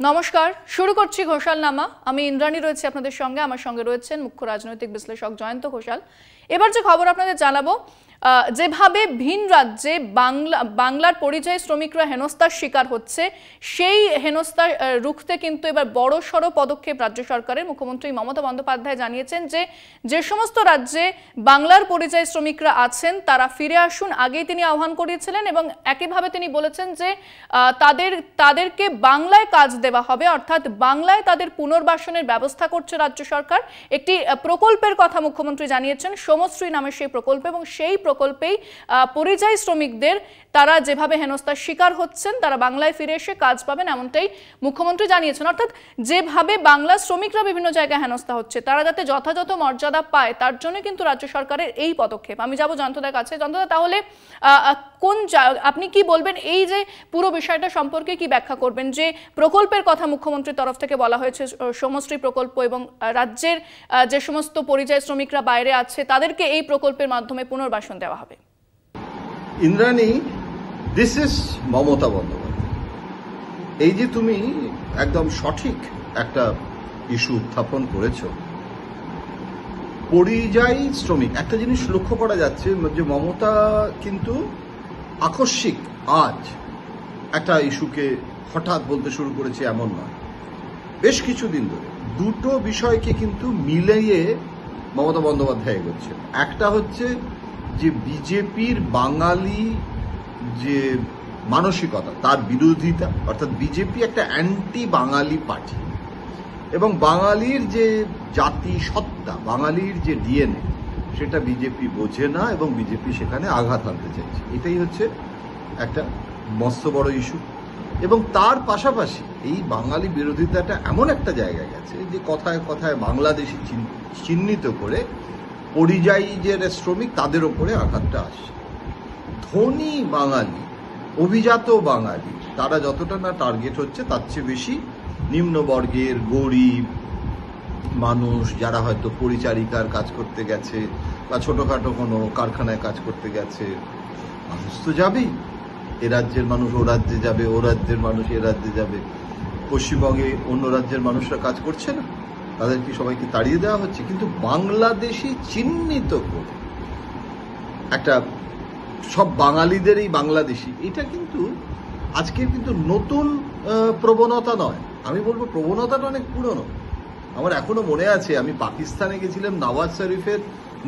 নমস্কার, শুরু করছি ঘোষালনামা। আমি ইন্দ্রাণী রয়েছে আপনাদের সঙ্গে। আমার সঙ্গে রয়েছেন মুখ্য রাজনৈতিক বিশ্লেষক জয়ন্ত ঘোষাল। এবার যে খবর আপনাদের জানাবো, যেভাবে ভিন রাজ্যে বাংলার পরিযায়ী শ্রমিকরা হেনস্থার শিকার হচ্ছে, সেই হেনস্থা রুখতে কিন্তু এবার বড় সড় পদক্ষেপ রাজ্য সরকারের। মুখ্যমন্ত্রী মমতা বন্দ্যোপাধ্যায় জানিয়েছেন যে সমস্ত রাজ্যে বাংলার পরিযায়ী শ্রমিকরা আছেন তারা ফিরে আসুন। আগেই তিনি আহ্বান করিয়েছিলেন এবং একইভাবে তিনি বলেছেন যে তাদেরকে বাংলায় কাজ দেওয়া হবে, অর্থাৎ বাংলায় তাদের পুনর্বাসনের ব্যবস্থা করছে রাজ্য সরকার। একটি প্রকল্পের কথা মুখ্যমন্ত্রী জানিয়েছেন, সমশ্রী নামের সেই প্রকল্প, এবং সেই প্রকল্পেই পরিযায়ী শ্রমিকদের তারা যেভাবে হেনস্থার শিকার হচ্ছেন তারা বাংলায় ফিরে এসে কাজ পাবেন, এমনটাই মুখ্যমন্ত্রী জানিয়েছেন। অর্থাৎ যেভাবে বাংলার শ্রমিকরা বিভিন্ন জায়গায় হেনস্থা হচ্ছে তারা যাতে যথাযথ মর্যাদা পায় তার জন্য কিন্তু রাজ্য সরকারের এই পদক্ষেপ। আমি যাব জয়ন্তদার কাছে। জয়ন্তদা, তাহলে আপনি কি বলবেন, এই যে পুরো বিষয়টা সম্পর্কে কি ব্যাখ্যা করবেন? যে প্রকল্পের কথা মুখ্যমন্ত্রীর তরফ থেকে বলা হয়েছে, সমশ্রী প্রকল্প, এবং রাজ্যের যে সমস্ত পরিযায়ী শ্রমিকরা বাইরে আছে তাদেরকে এই প্রকল্পের মাধ্যমে পুনর্বাসন দেওয়া হবে। Indrani, this is Mamata Bandyopadhyay. এই যে তুমি একদম সঠিক একটা ইস্যু উত্থাপন করেছ, পরিযায়ী শ্রমিক, একটা জিনিস লক্ষ্য করা যাচ্ছে যে মমতা কিন্তু আকস্মিক আজ একটা ইস্যুকে হঠাৎ বলতে শুরু করেছে এমন নয়। বেশ কিছুদিন ধরে দুটো বিষয়কে কিন্তু মিলিয়ে মমতা বন্দ্যোপাধ্যায় এগোচ্ছেন। একটা হচ্ছে যে বিজেপির বাঙালি যে মানসিকতা তার বিরোধিতা, অর্থাৎ বিজেপি একটা অ্যান্টি বাঙালি পার্টি, এবং বাঙালির যে জাতি সত্তা, বাঙালির যে ডিএনএ, সেটা বিজেপি বোঝে না এবং বিজেপি সেখানে আঘাত আনতে চাইছে। এটাই হচ্ছে একটা মস্ত বড় ইস্যু। এবং তার পাশাপাশি এই বাঙালি বিরোধিতাটা এমন একটা জায়গায় গেছে যে কথায় কথায় বাংলাদেশি চিহ্নিত করে পরিযায়ী যে শ্রমিক তাদের ওপরে আঘাতটা আসছে। ধনী বাঙালি, অভিজাত বাঙালি, তারা যতটা না টার্গেট হচ্ছে তার চেয়ে বেশি নিম্নবর্গের গরিব মানুষ, যারা হয়তো পরিচারিকার কাজ করতে গেছে বা ছোটখাটো কোনো কারখানায় কাজ করতে গেছে। মানুষ তো যাবেই, এ রাজ্যের মানুষ ও রাজ্যে যাবে, ও রাজ্যের মানুষ এ রাজ্যে যাবে। পশ্চিমবঙ্গে অন্য রাজ্যের মানুষরা কাজ করছে না, তাদের কি সবাইকে তাড়িয়ে দেওয়া হচ্ছে? কিন্তু বাংলাদেশি চিহ্নিত করে একটা সব বাঙালিদেরই বাংলাদেশি, এটা কিন্তু আজকের কিন্তু নতুন প্রবণতা নয়। আমি বলবো প্রবণতাটা অনেক পুরনো। আমার এখনো মনে আছে, আমি পাকিস্তানে গেছিলাম নওয়াজ শরীফের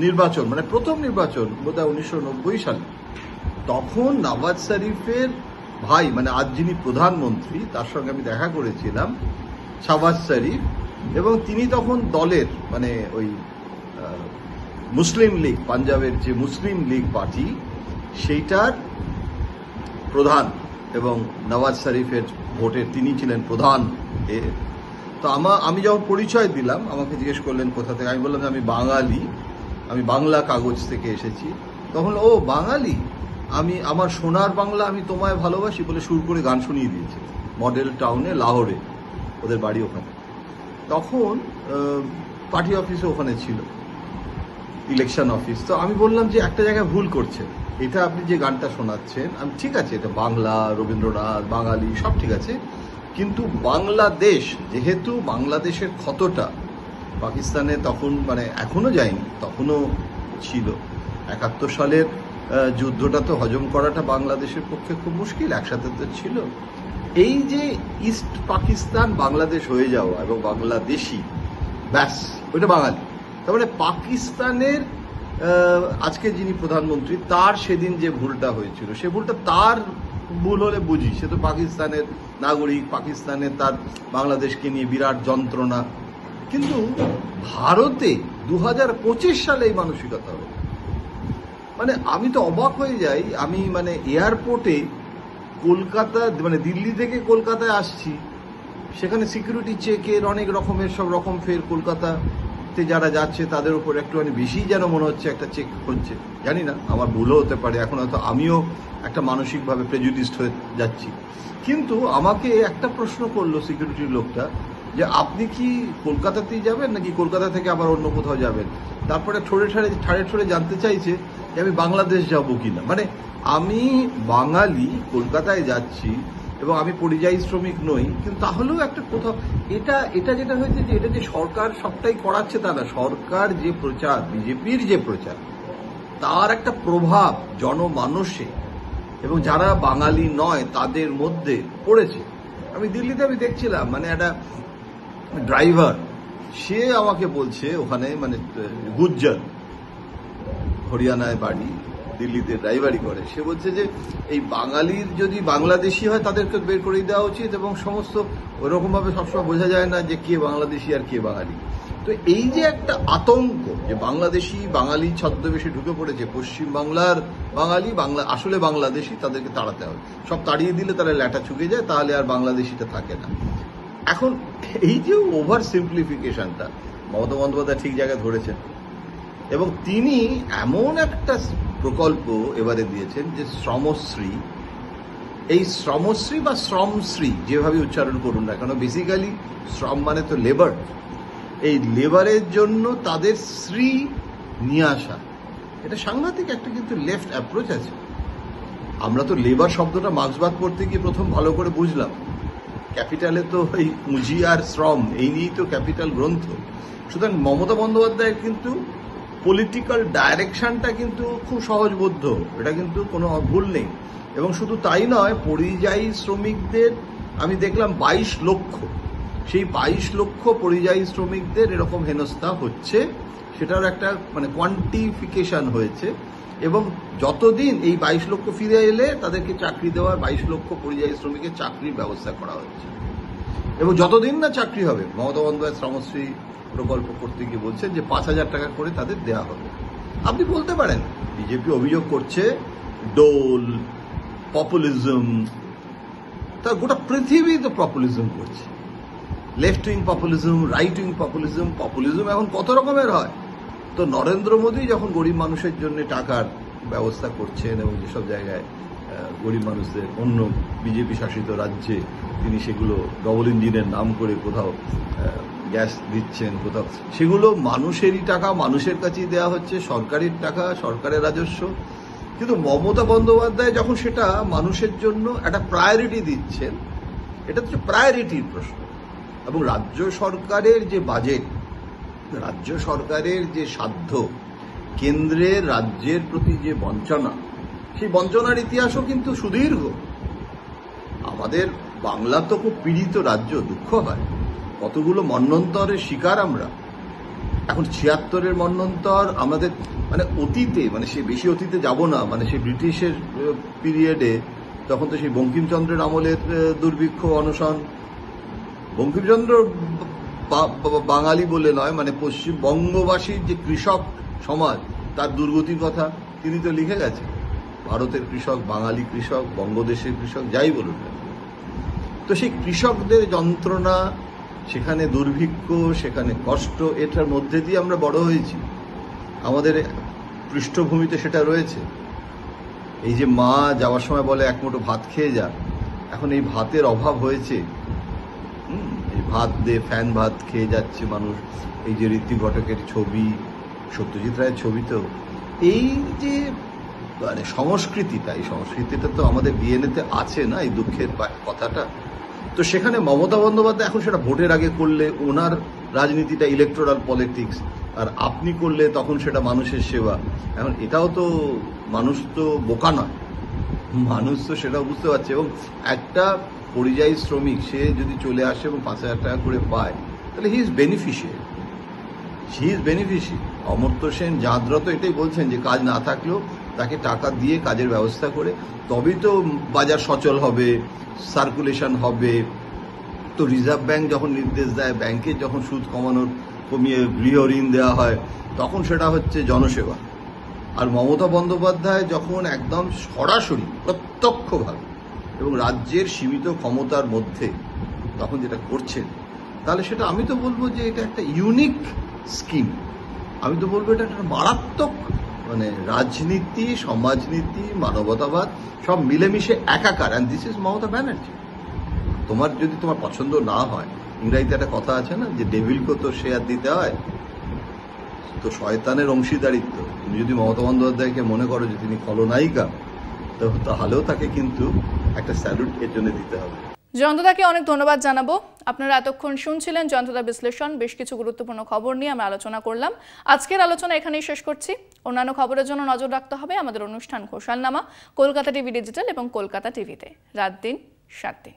নির্বাচন, মানে প্রথম নির্বাচন বোধহয় 1990 সালে। তখন নওয়াজ শরীফের ভাই, মানে আজ যিনি প্রধানমন্ত্রী, তার সঙ্গে আমি দেখা করেছিলাম, শাহবাজ শরীফ, এবং তিনি তখন দলের মানে ওই মুসলিম লীগ, পাঞ্জাবের যে মুসলিম লীগ পার্টি, সেইটার প্রধান, এবং নওয়াজ শরীফের ভোটের তিনি ছিলেন প্রধান। তো আমি যখন পরিচয় দিলাম, আমাকে জিজ্ঞেস করলেন কোথা থেকে। আমি বললাম যে আমি বাঙালি, আমি বাংলা কাগজ থেকে এসেছি। তখন ও বাঙালি, আমি আমার সোনার বাংলা আমি তোমায় ভালোবাসি বলে সুর করে গান শুনিয়ে দিয়েছে মডেল টাউনে, লাহোরে, ওদের বাড়ি ওখানে। তখন পার্টি অফিসও ওখানে ছিল, ইলেকশন অফিস। তো আমি বললাম যে একটা জায়গায় ভুল করছেন, এটা আপনি যে গানটা শোনাচ্ছেন, আমি ঠিক আছে, এটা বাংলা, রবীন্দ্রনাথ, বাঙালি সব ঠিক আছে, কিন্তু বাংলাদেশ, যেহেতু বাংলাদেশের ক্ষতটা পাকিস্তানে তখন মানে এখনো যায়নি, তখনও ছিল। 71 সালের যুদ্ধটা তো হজম করাটা বাংলাদেশের পক্ষে খুব মুশকিল, একসাথে তো ছিল। এই যে ইস্ট পাকিস্তান বাংলাদেশ হয়ে যাওয়া এবং বাংলাদেশি, ব্যাস ওইটা বাঙালি। তার মানে পাকিস্তানের আজকে যিনি প্রধানমন্ত্রী, তার সেদিন যে ভুলটা হয়েছিল, সে ভুলটা তার ভুল হলে বুঝি, সে তো পাকিস্তানের নাগরিক, পাকিস্তানের তার বাংলাদেশকে নিয়ে বিরাট যন্ত্রণা। কিন্তু ভারতে 2025 সালে এই মানসিকতা হবে, মানে আমি তো অবাক হয়ে যাই। আমি মানে এয়ারপোর্টে কলকাতা, মানে দিল্লি থেকে কলকাতায় আসছি, সেখানে সিকিউরিটি চেকের অনেক রকমের সব রকম ফের কলকাতাতে যারা যাচ্ছে তাদের উপর একটুখানি বেশি যেন মনে হচ্ছে একটা চেক হচ্ছে। জানি না, আমার ভুলও হতে পারে, এখন হয়তো আমিও একটা মানসিকভাবে প্রেজুডিসড হয়ে যাচ্ছি। কিন্তু আমাকে একটা প্রশ্ন করলো সিকিউরিটির লোকটা, যে আপনি কি কলকাতাতেই যাবেন নাকি কলকাতা থেকে আবার অন্য কোথাও যাবেন? তারপরে ঠাড়ে জানতে চাইছে যে আমি বাংলাদেশ যাবো কিনা। মানে আমি বাঙালি, কলকাতায় যাচ্ছি এবং আমি পরিযায়ী শ্রমিক নই, কিন্তু তাহলেও একটা কোথাও এটা যেটা হয়েছে যে এটা যে সরকার সবটাই করাচ্ছে তা না, সরকার যে প্রচার, বিজেপির যে প্রচার, তার একটা প্রভাব জনমানসে এবং যারা বাঙালি নয় তাদের মধ্যে পড়েছে। আমি দিল্লিতে দেখছিলাম, মানে একটা ড্রাইভার, সে আমাকে বলছে ওখানে, মানে গুজ্জর, হরিয়ানায় বাড়ি, দিল্লিতে ড্রাইভারি করে, সে বলছে যে এই বাঙালির যদি বাংলাদেশি হয় তাদেরকে বের করে দেওয়া উচিত, এবং সমস্ত ওরকম ভাবে সবসময় বোঝা যায় না যে কে বাংলাদেশি আর কে বাঙালি। তো এই যে একটা আতঙ্ক যে বাংলাদেশি বাঙালি ছদ্মবেশে ঢুকে পড়েছে, পশ্চিম বাংলার বাঙালি আসলে বাংলাদেশি, তাদেরকে তাড়াতে হবে, সব তাড়িয়ে দিলে তারা ল্যাটা চুকে যায়, তাহলে আর বাংলাদেশিটা থাকে না। এখন এই যে ওভার সিম্পলিফিকেশনটা মমতা বন্দ্যোপাধ্যায় ঠিক জায়গায় ধরেছেন, এবং তিনি এমন একটা প্রকল্প এবারে দিয়েছেন যে শ্রমশ্রী, এই শ্রমশ্রী বা শ্রমশ্রী যেভাবে উচ্চারণ করুন না কেন, বেসিক্যালি শ্রম মানে তো লেবার, এই লেবারের জন্য তাদের শ্রী নিয়ে আসা, এটা সাংঘাতিক একটা কিন্তু লেফট অ্যাপ্রোচ আছে। আমরা তো লেবার শব্দটা মার্ক্সবাদ পড়তে গিয়ে প্রথম ভালো করে বুঝলাম, ক্যাপিটালে তো এই পুঁজি আর শ্রম, এই নিয়েই তো ক্যাপিটাল গ্রন্থ। সুতরাং মমতা বন্দ্যোপাধ্যায়ের কিন্তু পলিটিক্যাল ডাইরেকশনটা কিন্তু খুব সহজবোধ্য, এটা কিন্তু কোনো ভুল নেই। এবং শুধু তাই নয়, পরিযায়ী শ্রমিকদের আমি দেখলাম 22 লক্ষ, সেই 22 লক্ষ পরিযায়ী শ্রমিকদের এরকম হেনস্থা হচ্ছে, সেটার একটা মানে কোয়ান্টিফিকেশন হয়েছে। এবং যতদিন এই 22 লক্ষ ফিরে এলে তাদেরকে চাকরি দেওয়া, 22 লক্ষ পরিযায়ী শ্রমিকের চাকরির ব্যবস্থা করা হচ্ছে, এবং যতদিন না চাকরি হবে মমতা বন্দ্যোপাধ্যায় শ্রমশ্রী প্রকল্প করতে গিয়ে বলছেন যে 5,000 টাকা করে তাদের দেওয়া হবে। আপনি বলতে পারেন বিজেপি অভিযোগ করছে ডোল, পপুলিজম, তার গোটা পৃথিবী তো পপুলিজম করছে, left wing populism, right wing populism, populism এখন কত রকমের হয়। তো নরেন্দ্র মোদী যখন গরিব মানুষের জন্য টাকার ব্যবস্থা করছেন এবং যেসব জায়গায় গরিব মানুষদের অন্য বিজেপি শাসিত রাজ্যে তিনি সেগুলো ডবল ইঞ্জিনের নাম করে কোথাও গ্যাস দিচ্ছেন, কোথাও সেগুলো মানুষেরই টাকা, মানুষের কাছেই দেওয়া হচ্ছে, সরকারের টাকা, সরকারের রাজস্ব। কিন্তু মমতা বন্দ্যোপাধ্যায় যখন সেটা মানুষের জন্য একটা প্রায়োরিটি দিচ্ছেন, এটা হচ্ছে প্রায়োরিটির প্রশ্ন। এবং রাজ্য সরকারের যে বাজেট, রাজ্য সরকারের যে সাধ্য, কেন্দ্রের রাজ্যের প্রতি যে বঞ্চনা, সেই বঞ্চনার ইতিহাসও কিন্তু সুদীর্ঘ। আমাদের বাংলা তো খুব পীড়িত রাজ্য, দুঃখ হয়, কতগুলো মন্বন্তরের শিকার আমরা। এখন 76-এর মন্বন্তর আমাদের মানে অতীতে, মানে সে বেশি অতীতে যাব না, মানে সেই ব্রিটিশের পিরিয়ডে, তখন তো সেই বঙ্কিমচন্দ্রের আমলের দুর্ভিক্ষ অনশন, বঙ্কিমচন্দ্র বাঙালি বলে নয়, মানে পশ্চিমবঙ্গবাসীর যে কৃষক সমাজ, তার দুর্গতির কথা তিনি তো লিখে গেছেন। ভারতের কৃষক, বাঙালি কৃষক, বঙ্গদেশের কৃষক, যাই বলুন না, তো সেই কৃষকদের যন্ত্রণা, সেখানে দুর্ভিক্ষ, সেখানে কষ্ট, এটার মধ্যে দিয়ে আমরা বড় হয়েছি, আমাদের পৃষ্ঠভূমিতে সেটা রয়েছে। এই যে মা যাওয়ার সময় বলে এক মুঠো ভাত খেয়ে যা, এখন এই ভাতের অভাব হয়েছে, এই ভাত দিয়ে ফ্যান ভাত খেয়ে যাচ্ছে মানুষ। এই যে ঋত্বিক ঘটকের ছবি, সত্যজিৎ রায়ের ছবি, তো এই যে মানে সংস্কৃতিটা, এই সংস্কৃতিটা তো আমাদের ডিএনএতে আছে না, এই দুঃখের কথাটা। তো সেখানে মমতা বন্দ্যোপাধ্যায় এখন সেটা ভোটের আগে করলে ওনার রাজনীতিটা ইলেকটোরাল পলিটিক্স, আর আপনি করলে তখন সেটা মানুষের সেবা। এখন এটাও তো, মানুষ তো বোকা নয়, মানুষ তো সেটাও বুঝতে পারছে। এবং একটা পরিযায়ী শ্রমিক সে যদি চলে আসে এবং 5,000 টাকা করে পায়, তাহলে he is beneficiary. Amartya Sen, জাদ্রত এটাই বলছেন যে কাজ না থাকলেও তাকে টাকা দিয়ে কাজের ব্যবস্থা করে, তবেই তো বাজার সচল হবে, সার্কুলেশন হবে। তো রিজার্ভ ব্যাংক যখন নির্দেশ দেয়, ব্যাংকে যখন সুদ কমিয়ে গৃহ ঋণ দেওয়া হয়, তখন সেটা হচ্ছে জনসেবা। আর মমতা বন্দ্যোপাধ্যায় যখন একদম সরাসরি প্রত্যক্ষভাবে এবং রাজ্যের সীমিত ক্ষমতার মধ্যে তখন যেটা করছেন, তাহলে সেটা আমি তো বলবো যে এটা একটা ইউনিক স্কিম। আমি তো বলবো এটা একটা মারাত্মক, মানে রাজনীতি, সমাজনীতি, মানবতাবাদ সব মিলেমিশে একাকার। And this is Mamata Banerjee. তোমার যদি তোমার পছন্দ না হয়, ইংরাজিতে একটা কথা আছে না যে ডেভিলকে তো শেয়ার দিতে হয়, তো শয়তানের অংশীদারিত্ব। তুমি যদি মমতা বন্দ্যোপাধ্যায়কে মনে করো যে তিনি খলনায়িকা, তো তাহলেও তাকে কিন্তু একটা স্যালুট এর জন্য দিতে হবে। জয়ন্তদাকে অনেক ধন্যবাদ জানাবো। আপনারা এতক্ষণ শুনছিলেন জয়ন্তদা বিশ্লেষণ। বেশ কিছু গুরুত্বপূর্ণ খবর নিয়ে আমরা আলোচনা করলাম। আজকের আলোচনা এখানেই শেষ করছি। অন্যান্য খবরের জন্য নজর রাখতে হবে আমাদের অনুষ্ঠান ঘোষালনামা, কলকাতা টিভি ডিজিটাল এবং কলকাতা টিভিতে রাত দিন 7 দিন।